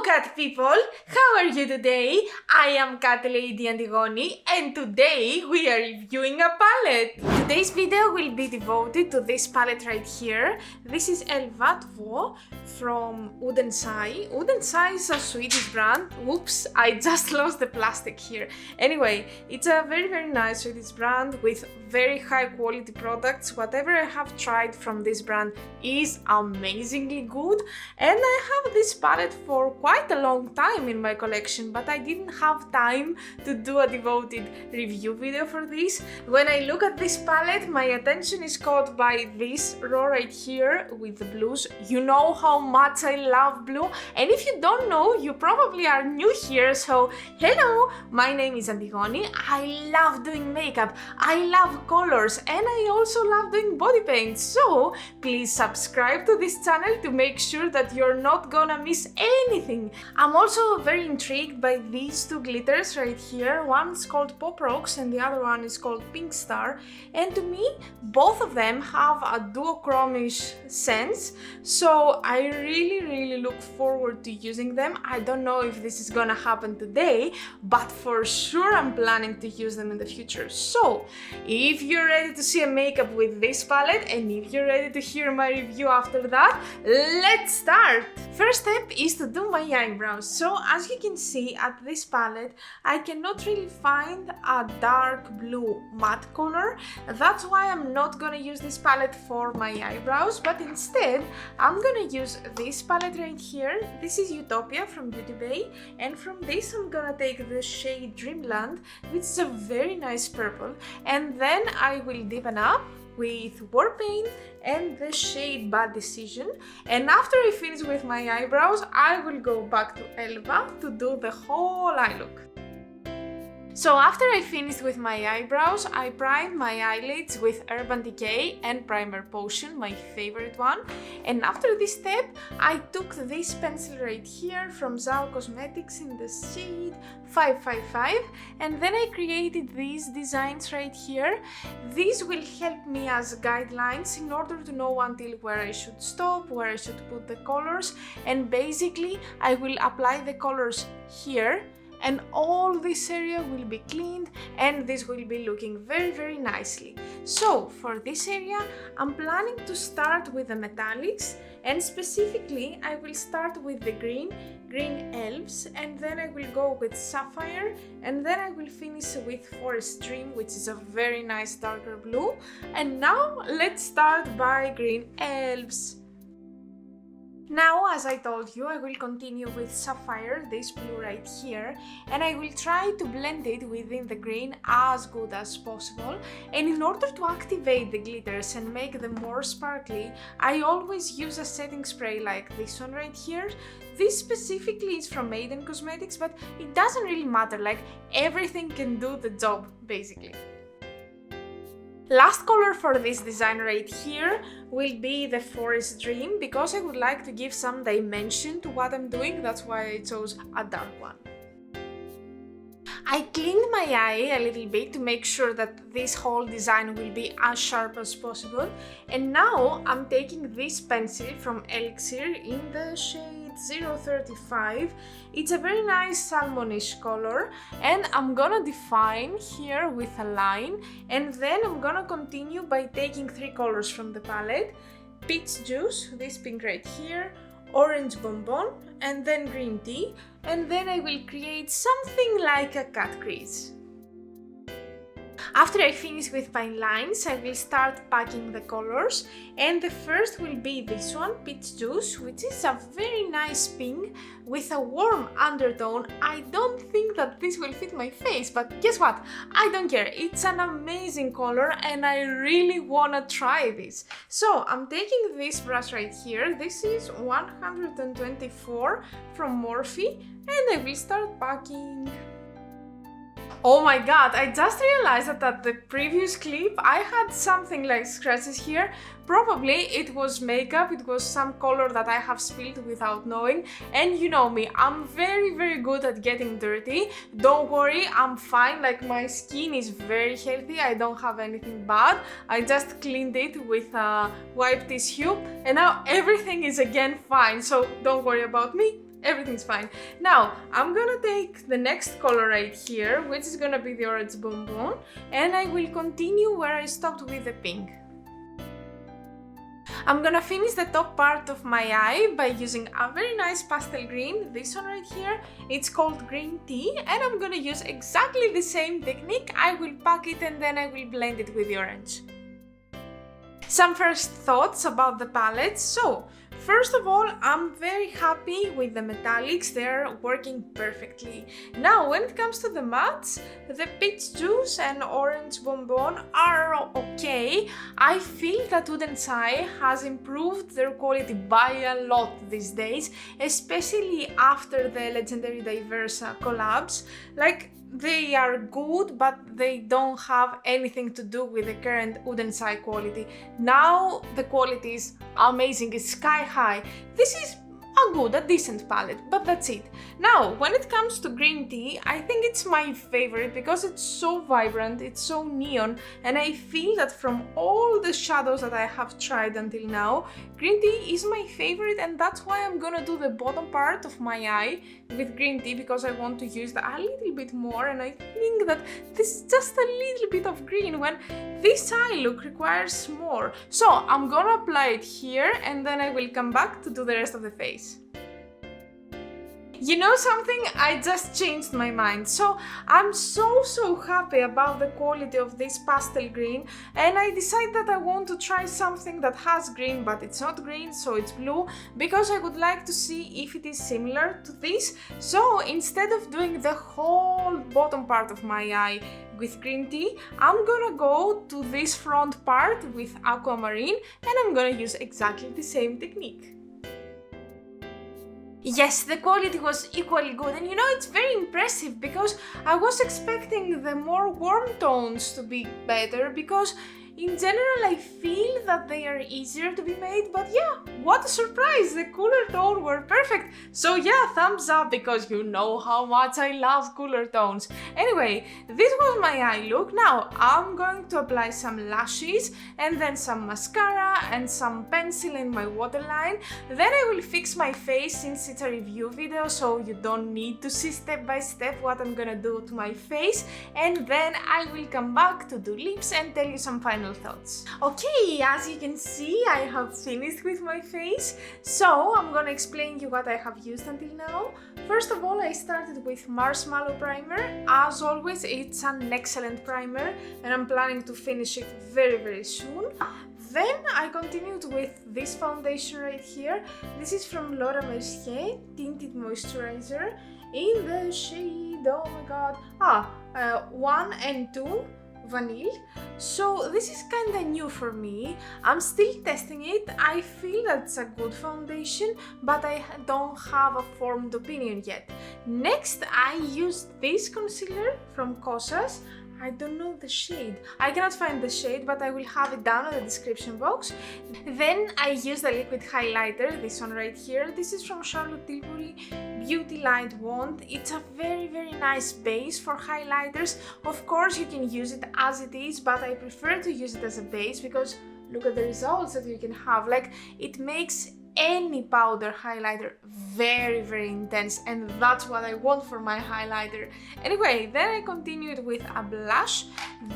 cat people, how are you today? I am Catlady Antigoni and today we are reviewing a palette. Today's video will be devoted to this palette right here. This is Älva två from Oden. Oden is a Swedish brand. Whoops, I just lost the plastic here. Anyway, it's a very nice Swedish brand with very high quality products. Whatever I have tried from this brand is amazingly good, and I have this palette for quite a long time in my collection, but I didn't have time to do a devoted review video for this. When I look at this palette, my attention is caught by this row right here with the blues. You know how much I love blue, and if you don't know, you probably are new here, so hello, my name is Antigoni. I love doing makeup, I love colors, and I also love doing body paint, so please subscribe to this channel to make sure that you're not gonna miss anything. I'm also very intrigued by these two glitters right here. One's called Pop Rocks and the other one is called Pink Star, and to me both of them have a duochromish sense, so I really look forward to using them. I don't know if this is gonna happen today, but for sure I'm planning to use them in the future. So if you're ready to see a makeup with this palette and if you're ready to hear my review after that, let's start! First step is to do my eyebrows. So as you can see at this palette, I cannot really find a dark blue matte color. That's why I'm not gonna use this palette for my eyebrows, but instead I'm gonna use this palette right here. This is Utopia from Beauty Bay, and from this I'm gonna take the shade Dreamland, which is a very nice purple, and then I will deepen up with War Paint and the shade Bad Decision, and after I finish with my eyebrows I will go back to Älva to do the whole eye look. So after I finished with my eyebrows, I primed my eyelids with Urban Decay and Primer Potion, my favorite one. And after this step, I took this pencil right here from Aden Cosmetics in the shade 555, and then I created these designs right here. These will help me as guidelines in order to know until where I should stop, where I should put the colors, and basically I will apply the colors here, and all this area will be cleaned and this will be looking very nicely. So for this area I'm planning to start with the metallics, and specifically I will start with the green elves, and then I will go with sapphire, and then I will finish with forest dream, which is a very nice darker blue. And now let's start by green elves. Now, as I told you, I will continue with Sapphire, this blue right here, and I will try to blend it within the green as good as possible. And in order to activate the glitters and make them more sparkly, I always use a setting spray like this one right here. This specifically is from Aden Cosmetics, but it doesn't really matter, like everything can do the job, basically. Last color for this design right here will be the Forest Dream, because I would like to give some dimension to what I'm doing. That's why I chose a dark one. I cleaned my eye a little bit to make sure that this whole design will be as sharp as possible, and now I'm taking this pencil from Elixir in the shade 035. It's a very nice salmonish color, and I'm gonna define here with a line, and then I'm gonna continue by taking three colors from the palette: Peach Juice, this pink right here, Orange Bonbon, and then Green Tea, and then I will create something like a cat crease. After I finish with my lines, I will start packing the colors, and the first will be this one, Peach Juice, which is a very nice pink with a warm undertone. I don't think that this will fit my face, but guess what? I don't care. It's an amazing color and I really wanna try this. So I'm taking this brush right here. This is 124 from Morphe, and I will start packing. Oh my god, I just realized that at the previous clip I had something like scratches here. Probably it was makeup, it was some color that I have spilled without knowing. And you know me, I'm very good at getting dirty. Don't worry, I'm fine, like my skin is very healthy, I don't have anything bad. I just cleaned it with a wipe tissue and now everything is again fine, so don't worry about me. everything's fine. Now, I'm gonna take the next color right here, which is gonna be the orange bonbon, and I will continue where I stopped with the pink. I'm gonna finish the top part of my eye by using a very nice pastel green, this one right here. It's called green tea, and I'm gonna use exactly the same technique. I will pack it and then I will blend it with the orange. Some first thoughts about the palette. So, first of all, I'm very happy with the metallics, they're working perfectly. Now, when it comes to the mattes, the peach juice and orange bonbon are okay. I feel that Oden has improved their quality by a lot these days, especially after the legendary Diversa collabs. Like, they are good, but they don't have anything to do with the current Oden quality. Now the quality is amazing, it's sky high. This is a decent palette, but that's it. Now, when it comes to green tea, I think it's my favorite because it's so vibrant, it's so neon, and I feel that from all the shadows that I have tried until now, green tea is my favorite, and that's why I'm gonna do the bottom part of my eye with green tea, because I want to use a little bit more, and I think that this is just a little bit of green when this eye look requires more. So I'm gonna apply it here, and then I will come back to do the rest of the face. You know something? I just changed my mind. So I'm so happy about the quality of this pastel green, and I decided that I want to try something that has green but it's not green, so it's blue, because I would like to see if it is similar to this. So instead of doing the whole bottom part of my eye with green tea, I'm gonna go to this front part with aquamarine, and I'm gonna use exactly the same technique. Yes, the quality was equally good, and you know, it's very impressive because I was expecting the more warm tones to be better, because in general I feel that they are easier to be made, but yeah, what a surprise, the cooler tones were perfect. So yeah, thumbs up, because you know how much I love cooler tones. Anyway, this was my eye look. Now I'm going to apply some lashes and then some mascara and some pencil in my waterline. Then I will fix my face, since it's a review video, so you don't need to see step by step what I'm gonna do to my face, and then I will come back to do lips and tell you some final thoughts. Okay, as you can see, I have finished with my face, so I'm gonna explain you what I have used until now. First of all, I started with Marshmallow Primer. As always, it's an excellent primer, and I'm planning to finish it very soon. Then I continued with this foundation right here. This is from Laura Mercier Tinted Moisturizer in the shade, oh my god, 1 and 2 Vanille. So this is kinda new for me. I'm still testing it. I feel that it's a good foundation, but I don't have a formed opinion yet. Next, I used this concealer from Kosas. I don't know the shade. I cannot find the shade, but I will have it down in the description box. Then I used a liquid highlighter, this one right here. This is from Charlotte Tilbury Beauty Light Wand. It's a very nice base for highlighters. Of course, you can use it as it is, but I prefer to use it as a base because look at the results that you can have. Like, it makes any powder highlighter very intense, and that's what I want for my highlighter. Anyway, then I continued with a blush.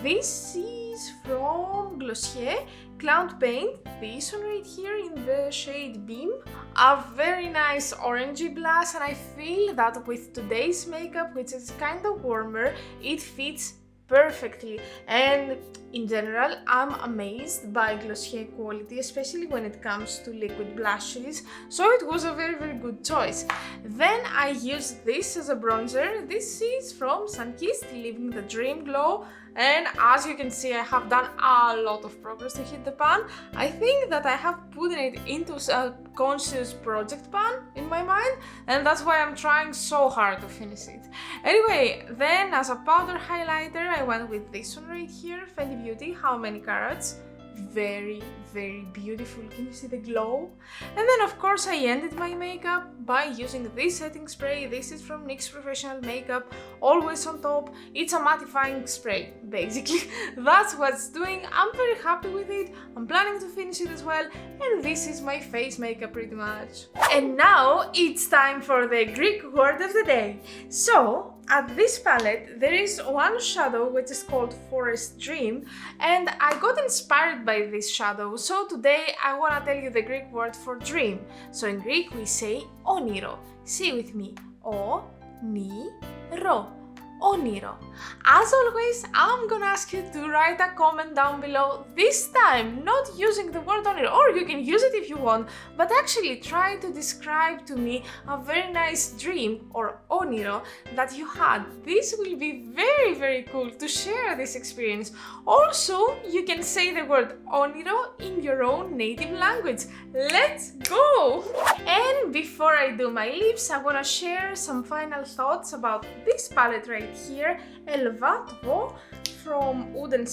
This is from Glossier Cloud Paint, this one right here in the shade Beam. A very nice orangey blush, and I feel that with today's makeup, which is kind of warmer, it fits perfectly. And in general, I'm amazed by Glossier quality, especially when it comes to liquid blushes, so it was a very good choice. Then I used this as a bronzer. This is from Sunkissed, Living the Dream Glow, and as you can see, I have done a lot of progress to hit the pan. I think that I have put it into a conscious project pan in my mind, and that's why I'm trying so hard to finish it. Anyway, then as a powder highlighter, I went with this one right here, Fenty Beauty How Many Carats. very, very beautiful. Can you see the glow? And then of course I ended my makeup by using this setting spray. This is from NYX Professional Makeup, always on top. It's a mattifying spray, basically. That's what it's doing. I'm very happy with it. I'm planning to finish it as well. And this is my face makeup pretty much. And now it's time for the Greek word of the day. So, at this palette, there is one shadow which is called Forest Dream, and I got inspired by this shadow, so today I want to tell you the Greek word for dream. So in Greek we say oniro. Say with me, o-ni-ro. Oniro. As always, I'm gonna ask you to write a comment down below, this time not using the word oniro, or you can use it if you want, but actually try to describe to me a very nice dream or oniro that you had. This will be very, very cool to share this experience. Also, you can say the word oniro in your own native language. Let's go! And before I do my lips, I wanna share some final thoughts about this palette right here, Älva två from Oden.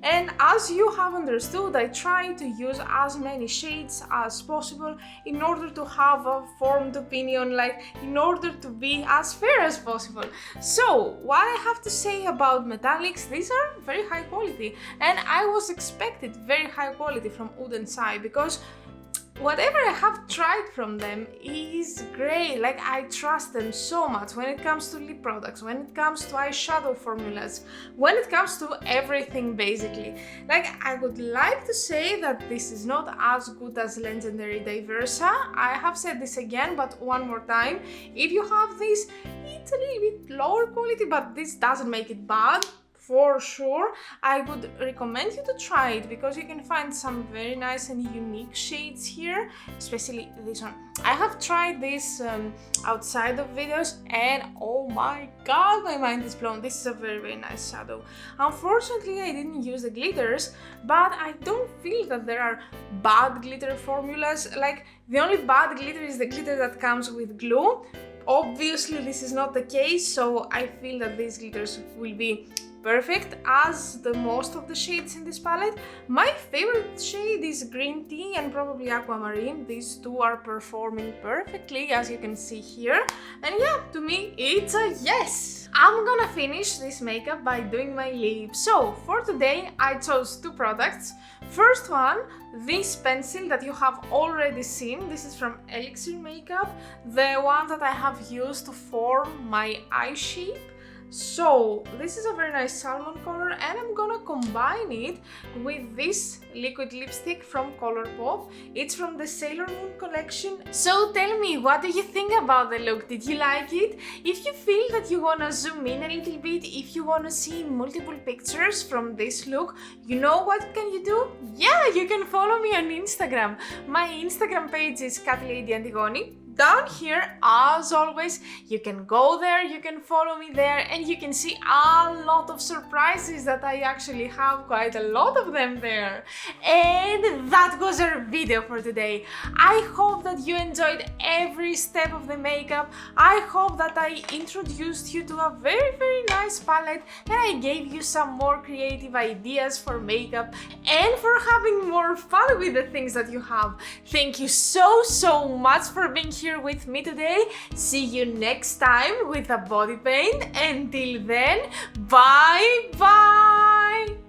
And as you have understood, I try to use as many shades as possible in order to have a formed opinion, like in order to be as fair as possible. So what I have to say about metallics, these are very high quality, and I was expected very high quality from Oden because whatever I have tried from them is great. Like, I trust them so much when it comes to lip products, when it comes to eyeshadow formulas, when it comes to everything basically. Like, I would like to say that this is not as good as Legendary Diversa. I have said this again, but one more time. If you have this, it's a little bit lower quality, but this doesn't make it bad. For sure, I would recommend you to try it because you can find some very nice and unique shades here, especially this one. I have tried this outside of videos and oh my god, my mind is blown. This is a very, very nice shadow. Unfortunately, I didn't use the glitters, but I don't feel that there are bad glitter formulas. Like, the only bad glitter is the glitter that comes with glue. Obviously, this is not the case, so I feel that these glitters will be perfect as the most of the shades in this palette. My favorite shade is green tea and probably aquamarine. These two are performing perfectly, as you can see here. And yeah, to me, it's a yes! I'm gonna finish this makeup by doing my lips. So, for today, I chose two products. First one, this pencil that you have already seen. This is from Elixir Makeup, the one that I have used to form my eye shape. So this is a very nice salmon color, and I'm gonna combine it with this liquid lipstick from Colourpop. It's from the Sailor Moon collection. So tell me, what do you think about the look? Did you like it? If you feel that you wanna zoom in a little bit, if you wanna see multiple pictures from this look, you know what can you do? Yeah, you can follow me on Instagram. My Instagram page is Catlady Antigoni. Down here, as always, you can go there, you can follow me there, and you can see a lot of surprises that I actually have, quite a lot of them there. And that was our video for today. I hope that you enjoyed every step of the makeup. I hope that I introduced you to a very, very nice palette, and I gave you some more creative ideas for makeup and for having more fun with the things that you have. Thank you so much for being here with me today. See you next time with a body paint. Until then, bye bye!